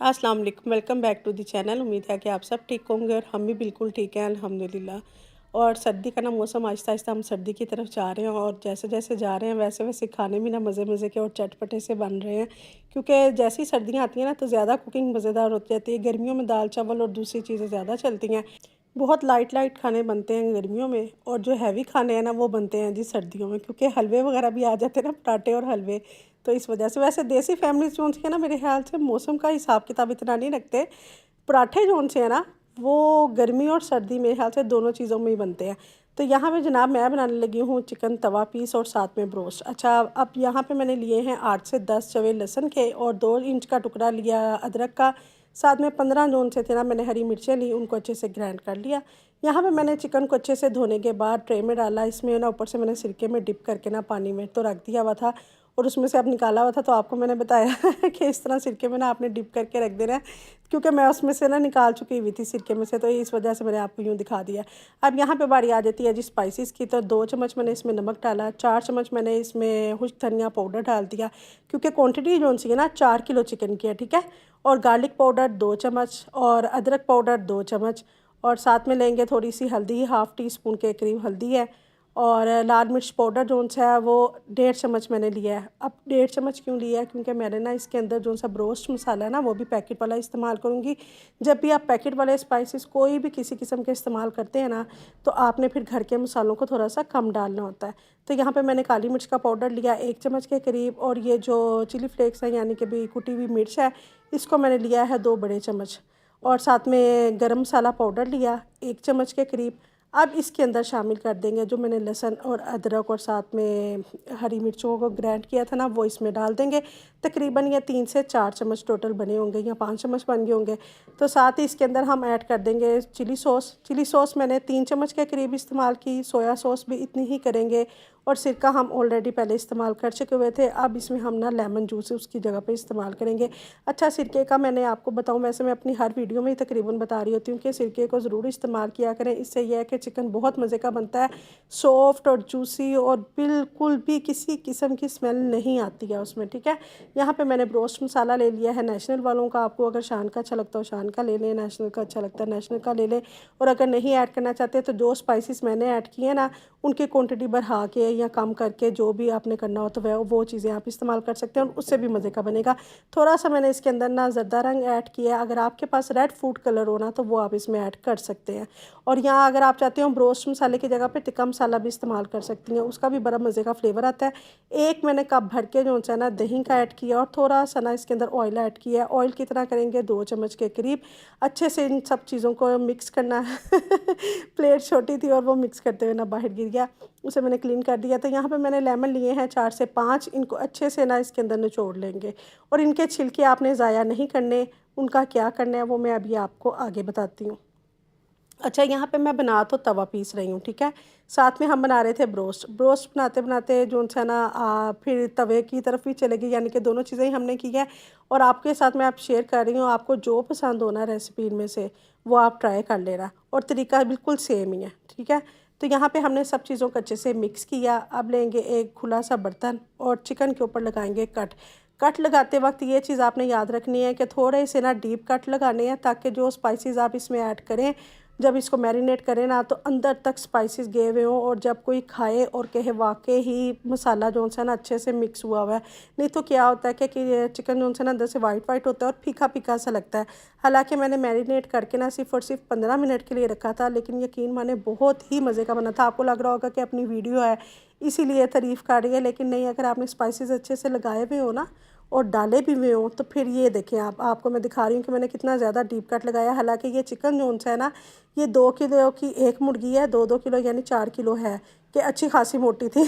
अस्सलाम वालेकुम, welcome back to the channel. उम्मीद है कि आप सब ठीक होंगे और हम भी बिल्कुल ठीक हैं अल्हम्दुलिल्लाह। और सर्दी का ना मौसम आहिस्ता आहिस्ता हम सर्दी की तरफ जा रहे हैं और जैसे जैसे जा रहे हैं वैसे वैसे खाने भी ना मज़े मज़े के और चटपटे से बन रहे हैं, क्योंकि जैसी सर्दियाँ आती हैं ना तो ज़्यादा कुकिंग मज़ेदार होती जाती है। गर्मियों में दाल चावल और दूसरी चीज़ें ज़्यादा चलती हैं। बहुत लाइट लाइट खाने बनते हैं गर्मियों में और जो हैवी खाने हैं ना वो बनते हैं जी सर्दियों में, क्योंकि हलवे वगैरह भी आ जाते हैं ना, पराठे और हलवे। तो इस वजह से वैसे देसी फैमिलीज जो है ना, मेरे ख्याल से मौसम का हिसाब किताब इतना नहीं रखते। पराठे जो से हैं ना वो गर्मी और सर्दी मेरे ख्याल से दोनों चीज़ों में ही बनते हैं। तो यहाँ पे जनाब मैं बनाने लगी हूँ चिकन तवा पीस और साथ में ब्रोस्ट। अच्छा, अब यहाँ पे मैंने लिए हैं 8 से 10 चवे लहसुन के और 2 इंच का टुकड़ा लिया अदरक का। साथ में 15 जोन से थे ना मैंने हरी मिर्चें ली, उनको अच्छे से ग्राइंड कर लिया। यहाँ पे मैंने चिकन को अच्छे से धोने के बाद ट्रे में डाला। इसमें ना ऊपर से मैंने सिरके में डिप करके ना पानी में तो रख दिया हुआ था और उसमें से अब निकाला हुआ था, तो आपको मैंने बताया कि इस तरह सिरके में ना आपने डिप करके रख देना है, क्योंकि मैं उसमें से ना निकाल चुकी हुई थी सिरके में से, तो इस वजह से मैंने आपको यूँ दिखा दिया। अब यहाँ पे बारी आ जाती है जी स्पाइसेस की। तो 2 चम्मच मैंने इसमें नमक डाला, 4 चम्मच मैंने इसमें खुश्क धनिया पाउडर डाल दिया, क्योंकि क्वांटिटी जो सी है ना 4 किलो चिकन की है, ठीक है। और गार्लिक पाउडर 2 चम्मच और अदरक पाउडर 2 चम्मच और साथ में लेंगे थोड़ी सी हल्दी, हाफ़ टी स्पून के करीब हल्दी है। और लाल मिर्च पाउडर जो सा है वो 1.5 चम्मच मैंने लिया है। अब 1.5 चम्मच क्यों लिया है, क्योंकि मैंने ना इसके अंदर जो सा ब्रोस्ट मसाला है ना वो भी पैकेट वाला इस्तेमाल करूँगी। जब भी आप पैकेट वाले स्पाइसेस कोई भी किसी किस्म के इस्तेमाल करते हैं ना, तो आपने फिर घर के मसालों को थोड़ा सा कम डालना होता है। तो यहाँ पे मैंने काली मिर्च का पाउडर लिया 1 चम्मच के करीब, और ये जो चिली फ्लेक्स है यानी कि भी कुटी हुई मिर्च है, इसको मैंने लिया है 2 बड़े चम्मच। और साथ में गरम मसाला पाउडर लिया 1 चम्मच के करीब। अब इसके अंदर शामिल कर देंगे जो मैंने लहसुन और अदरक और साथ में हरी मिर्चों को ग्राइंड किया था ना, वो इसमें डाल देंगे। तकरीबन ये 3 से 4 चम्मच टोटल बने होंगे या 5 चम्मच बन गए होंगे। तो साथ ही इसके अंदर हम ऐड कर देंगे चिली सॉस। चिली सॉस मैंने 3 चम्मच के करीब इस्तेमाल की, सोया सॉस भी इतनी ही करेंगे। और सिरका हम ऑलरेडी पहले इस्तेमाल कर चुके हुए थे, अब इसमें हम ना लेमन जूस उसकी जगह पे इस्तेमाल करेंगे। अच्छा, सिरके का मैंने आपको बताऊं, वैसे मैं अपनी हर वीडियो में ही तकरीबन बता रही होती हूँ कि सिरके को ज़रूर इस्तेमाल किया करें। इससे यह है कि चिकन बहुत मज़े का बनता है, सॉफ्ट और जूसी, और बिल्कुल भी किसी किस्म की स्मेल नहीं आती है उसमें, ठीक है। यहाँ पे मैंने ब्रोस्ट मसाला ले लिया है नेशनल वालों का। आपको अगर शान का अच्छा लगता हो शान का ले लें, नेशनल का अच्छा लगता है नेशनल का ले लें। और अगर नहीं ऐड करना चाहते तो जो स्पाइसेस मैंने ऐड किए हैं ना, उनकी क्वांटिटी बढ़ा के या कम करके जो भी आपने करना हो तो वो चीज़ें आप इस्तेमाल कर सकते हैं और उससे भी मज़े का बनेगा। थोड़ा सा मैंने इसके अंदर ना ज़रदा रंग ऐड किया है, अगर आपके पास रेड फूड कलर हो ना तो वो आप इसमें ऐड कर सकते हैं। और यहाँ अगर आप चाहते हो ब्रोस्ट मसाले की जगह पे टिक्का मसाला भी इस्तेमाल कर सकती हैं, उसका भी बड़ा मज़े का फ्लेवर आता है। एक मैंने कप भर के जो है ना दही का ऐड किया और थोड़ा सा ना इसके अंदर ऑयल ऐड किया है। ऑयल कितना करेंगे, 2 चम्मच के करीब। अच्छे से इन सब चीज़ों को मिक्स करना है प्लेट छोटी थी और वो मिक्स करते हुए ना बाहर गिर गया, उसे मैंने क्लीन कर दिया। तो यहाँ पे मैंने लेमन लिए हैं 4 से 5, इनको अच्छे से ना इसके अंदर निचोड़ लेंगे। और इनके छिलके आपने ज़ाया नहीं करने, उनका क्या करना है वो मैं अभी आपको आगे बताती हूँ। अच्छा, यहाँ पे मैं बना तो तवा पीस रही हूँ, ठीक है। साथ में हम बना रहे थे ब्रोस्ट। ब्रोस्ट बनाते बनाते जो है ना फिर तवे की तरफ भी चले गई, यानी कि दोनों चीज़ें ही हमने की है। और आपके साथ मैं आप शेयर कर रही हूँ, आपको जो पसंद होना रेसिपी इनमें से वो आप ट्राई कर लेना, और तरीका बिल्कुल सेम ही है, ठीक है। तो यहाँ पे हमने सब चीज़ों को अच्छे से मिक्स किया। अब लेंगे एक खुला सा बर्तन और चिकन के ऊपर लगाएंगे कट। कट लगाते वक्त ये चीज़ आपने याद रखनी है कि थोड़े से ना डीप कट लगाने हैं, ताकि जो स्पाइसेस आप इसमें ऐड करें, जब इसको मैरिनेट करें ना, तो अंदर तक स्पाइसेस गए हुए हों और जब कोई खाए और कहे वाकई ही मसाला जो है ना अच्छे से मिक्स हुआ हुआ है। नहीं तो क्या होता है कि चिकन जो है ना अंदर से वाइट वाइट होता है और फीका फीका सा लगता है। हालांकि मैंने मैरिनेट करके ना सिर्फ और सिर्फ 15 मिनट के लिए रखा था, लेकिन यकीन माने बहुत ही मज़े का बना था। आपको लग रहा होगा कि अपनी वीडियो है इसीलिए तारीफ़ कर रही है, लेकिन नहीं, अगर आपने स्पाइसेस अच्छे से लगाए हुए हो ना और डाले भी हुए हों तो फिर ये देखें आपको मैं दिखा रही हूँ कि मैंने कितना ज़्यादा डीप कट लगाया। हालांकि ये चिकन जो है ना, ये 2 किलो की एक मुर्गी है, 2-2 किलो यानी 4 किलो है, कि अच्छी खासी मोटी थी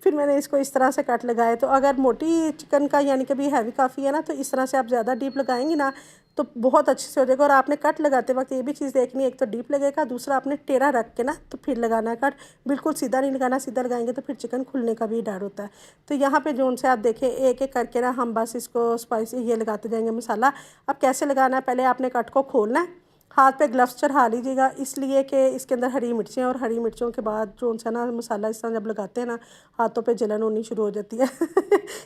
फिर मैंने इसको इस तरह से कट लगाए। तो अगर मोटी चिकन का यानी कि भी हैवी काफ़ी है ना, तो इस तरह से आप ज़्यादा डीप लगाएंगी ना तो बहुत अच्छे से हो जाएगा। और आपने कट लगाते वक्त ये भी चीज़ देखनी है, एक तो डीप लगेगा, दूसरा आपने टेढ़ा रख के ना तो फिर लगाना है कट। बिल्कुल सीधा नहीं लगाना, सीधा लगाएंगे तो फिर चिकन खुलने का भी डर होता है। तो यहाँ पे जो से आप देखें एक एक करके ना हम बस इसको स्पाइसी ये लगाते जाएंगे मसाला। अब कैसे लगाना है, पहले आपने कट को खोलना है हाथ पे ग्लव्स चढ़ा लीजिएगा, इसलिए कि इसके अंदर हरी मिर्चें, और हरी मिर्चों के बाद जो सा ना मसाला इस तरह जब लगाते हैं ना, हाथों पे जलन होनी शुरू हो जाती है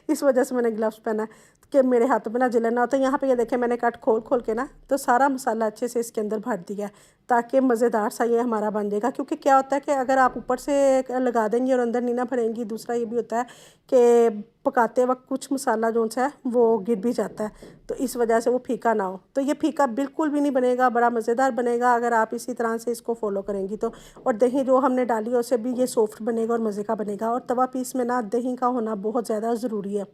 इस वजह से मैंने ग्लव्स पहना है कि मेरे हाथों पे ना जलन ना हो। तो यहाँ पे ये देखें मैंने कट खोल खोल के ना तो सारा मसाला अच्छे से इसके अंदर भर दिया है, ताकि मज़ेदार सा ये हमारा बन जाएगा। क्योंकि क्या होता है कि अगर आप ऊपर से लगा देंगी और अंदर नहीं ना भरेंगी, दूसरा ये भी होता है कि पकाते वक्त कुछ मसाला जो सा है वो गिर भी जाता है, तो इस वजह से वो फीका ना हो। तो ये फीका बिल्कुल भी नहीं बनेगा, बड़ा मज़ेदार बनेगा अगर आप इसी तरह से इसको फॉलो करेंगी तो। और दही जो हमने डाली है उससे भी ये सॉफ्ट बनेगा और मज़े का बनेगा। और तवा पीस में ना दही का होना बहुत ज़्यादा ज़रूरी है।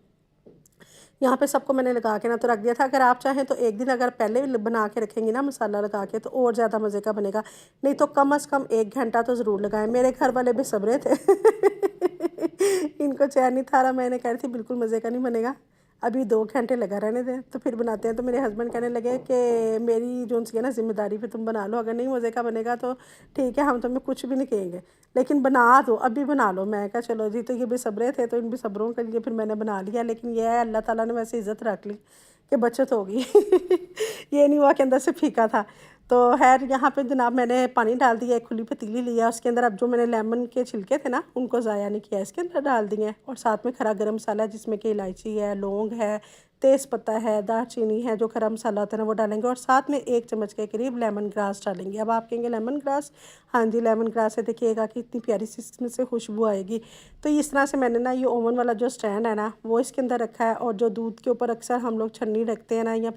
यहाँ पे सबको मैंने लगा के ना तो रख दिया था। अगर आप चाहें तो एक दिन अगर पहले बना के रखेंगी ना मसाला लगा के, तो और ज़्यादा मज़े का बनेगा। नहीं तो कम से कम 1 घंटा तो ज़रूर लगाएं। मेरे घर वाले बेसब्रे थे इनको चैन नहीं था रहा। मैंने कह रही थी बिल्कुल मज़े का नहीं बनेगा, अभी 2 घंटे लगा रहने दें तो फिर बनाते हैं। तो मेरे हस्बैंड कहने लगे कि मेरी जो सी है ना जिम्मेदारी पे तुम बना लो, अगर नहीं मज़े का बनेगा तो ठीक है, हम तुम्हें कुछ भी नहीं कहेंगे, लेकिन बना दो, अभी बना लो। मैं कहा चलो जी। तो ये बेसब्रे थे, तो इन बेसब्रों के लिए फिर मैंने बना लिया। लेकिन यह है अल्लाह ताला ने वैसे इज़्ज़त रख ली कि बचत होगी ये नहीं हुआ कि अंदर से फीका था। तो खैर यहाँ पे जनाब मैंने पानी डाल दिया, एक खुली पतीली लिया, उसके अंदर अब जो मैंने लेमन के छिलके थे ना उनको ज़ाया नहीं किया, इसके अंदर डाल दिए। और साथ में खड़ा गरम मसाला है जिसमें कि इलायची है, लौंग है, तेज़पत्ता है, दालचीनी है, जो खड़ा मसाला होता है ना वो डालेंगे। और साथ में 1 चम्मच के करीब लेमन ग्रास डालेंगे। अब आप कहेंगे लेमन ग्रास, हाँ जी लेमन ग्रास से देखिएगा कि इतनी प्यारी सी इसमें से खुशबू आएगी। तो इस तरह से मैंने ना ये ओवन वाला जो स्टैंड है ना वो इसके अंदर रखा है। और जो दूध के ऊपर अक्सर हम लोग छन्नी रखते हैं ना या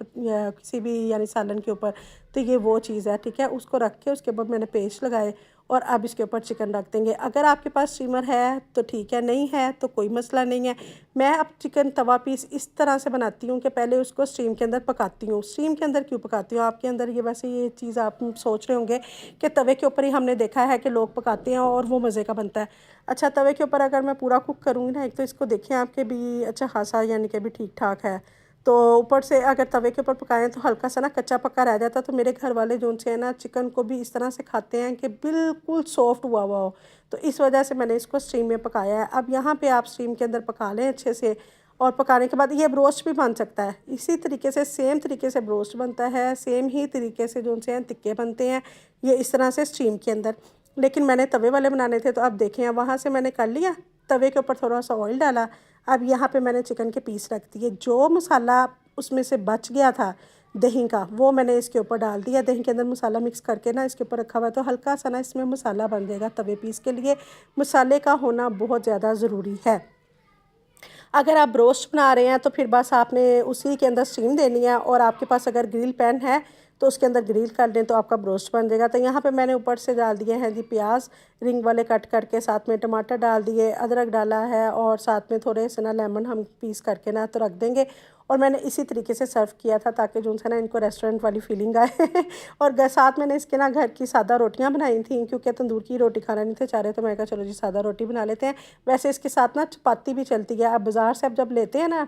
किसी भी यानी सालन के ऊपर, तो ये वो चीज़ है, ठीक है। उसको रख के उसके ऊपर मैंने पेस्ट लगाए और अब इसके ऊपर चिकन रख देंगे। अगर आपके पास स्टीमर है तो ठीक है, नहीं है तो कोई मसला नहीं है। मैं अब चिकन तवा पीस इस तरह से बनाती हूँ कि पहले उसको स्टीम के अंदर पकाती हूँ। स्टीम के अंदर क्यों पकाती हूँ? आपके अंदर ये वैसे ये चीज़ आप सोच रहे होंगे कि तवे के ऊपर ही हमने देखा है कि लोग पकाते हैं और वो मज़े का बनता है। अच्छा, तवे के ऊपर अगर मैं पूरा कुक करूँगी ना, एक तो इसको देखें आपके भी अच्छा खासा यानी कि भी ठीक ठाक है, तो ऊपर से अगर तवे के ऊपर पकाएं तो हल्का सा ना कच्चा पक्का रह जाता। तो मेरे घर वाले जो से है ना चिकन को भी इस तरह से खाते हैं कि बिल्कुल सॉफ्ट हुआ हुआ हो। तो इस वजह से मैंने इसको स्टीम में पकाया है। अब यहाँ पे आप स्टीम के अंदर पका लें अच्छे से, और पकाने के बाद ये ब्रोस्ट भी बन सकता है इसी तरीके से, सेम तरीके से ब्रोस्ट बनता है, सेम ही तरीके से जो से हैं टिक्के बनते हैं ये इस तरह से स्टीम के अंदर। लेकिन मैंने तवे वाले बनाने थे, तो अब देखें वहाँ से मैंने कर लिया, तवे के ऊपर थोड़ा सा ऑयल डाला। अब यहाँ पे मैंने चिकन के पीस रख दिए, जो मसाला उसमें से बच गया था दही का वो मैंने इसके ऊपर डाल दिया। दही के अंदर मसाला मिक्स करके ना इसके ऊपर रखा हुआ है, तो हल्का सा ना इसमें मसाला बन जाएगा। तवे पीस के लिए मसाले का होना बहुत ज़्यादा ज़रूरी है। अगर आप ब्रोस्ट बना रहे हैं तो फिर बस आपने उसी के अंदर स्टीम देनी है, और आपके पास अगर ग्रिल पैन है तो उसके अंदर ग्रिल कर दें तो आपका ब्रोस्ट बन जाएगा। तो यहाँ पे मैंने ऊपर से डाल दिए हैं जी प्याज रिंग वाले कट करके, साथ में टमाटर डाल दिए, अदरक डाला है, और साथ में थोड़े से ना लेमन हम पीस करके ना तो रख देंगे। और मैंने इसी तरीके से सर्व किया था ताकि जो है ना इनको रेस्टोरेंट वाली फीलिंग आए और साथ मैंने इसके ना घर की सादा रोटियां बनाई थी, क्योंकि तंदूर की रोटी खाना नहीं थे चाह रहे, तो मैं कहा चलो जी सादा रोटी बना लेते हैं। वैसे इसके साथ ना चपाती भी चलती है। अब बाज़ार से अब जब लेते हैं ना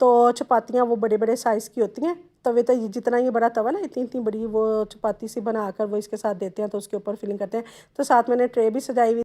तो चपातियाँ वो बड़े बड़े साइज़ की होती हैं, तवे तो जितना ये बड़ा तवा ना इतनी इतनी बड़ी वो चपाती सी बनाकर वो इसके साथ देते हैं, तो उसके ऊपर फिलिंग करते हैं। तो साथ मैंने ट्रे भी सजाई हुई